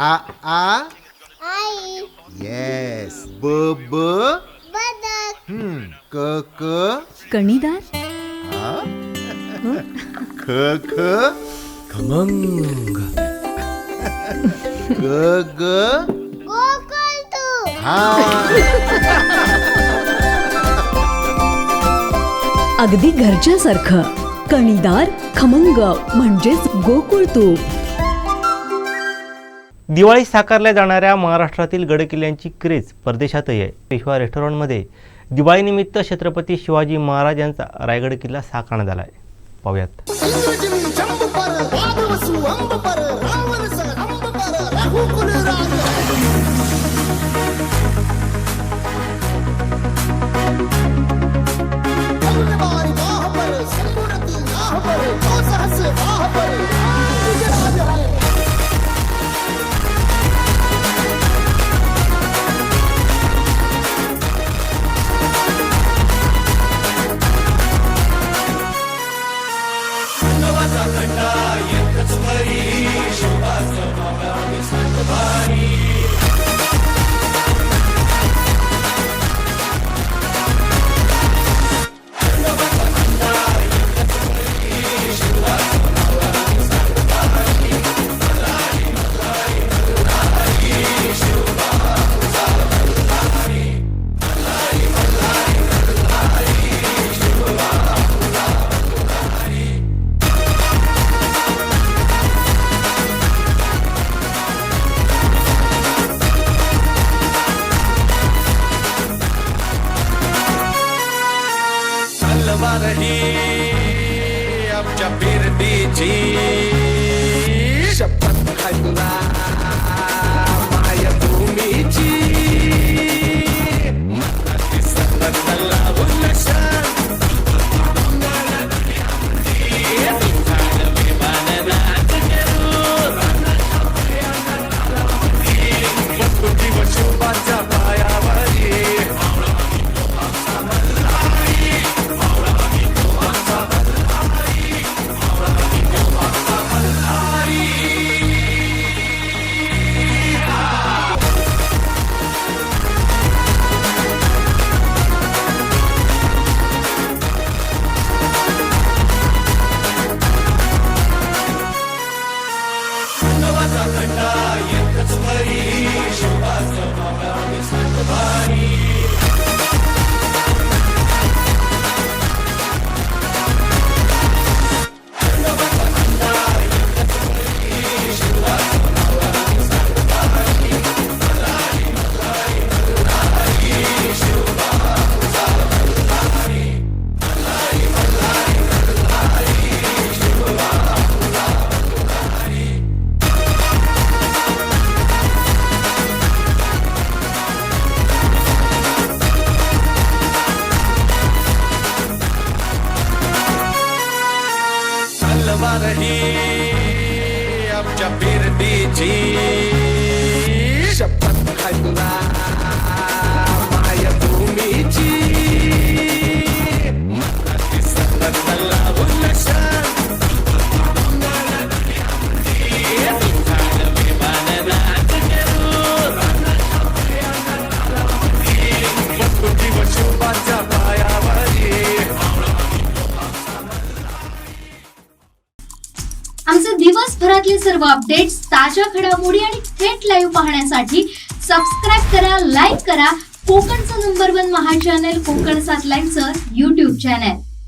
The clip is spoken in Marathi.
आ आ आई. येस. ब ब बदक. क क कणीदार. ख ख खमंग. ग ग गोकुळतू. हा. अगदी घरच्यासारखं. कणीदार खमंग म्हणजेच गोकुळ तूप. दिवाळी साकारल्या जाणाऱ्या महाराष्ट्रातील गडकिल्ल्यांची क्रेज परदेशातही आहे. पेशवा रेस्टॉरंटमध्ये दिवाळीनिमित्त छत्रपती शिवाजी महाराज यांचा रायगड किल्ला साकारण्यात आला आहे. पाहूयात. आमच्या फिरतीची शपथ खायला मायभूमीची शिवाच्या पायावरी आमच्या फिरतीची शपथ खायला मायभूमीची शिवाच्या पायावरी. आमचे दिवसभरातले सर्व अपडेट्स, ताज्या घडामोडी आणि थेट लाईव्ह पाहण्यासाठी सबस्क्राईब करा, लाईक करा कोकणचं नंबर 1 महा चॅनल कोकण 7 लाईनचं YouTube चॅनल.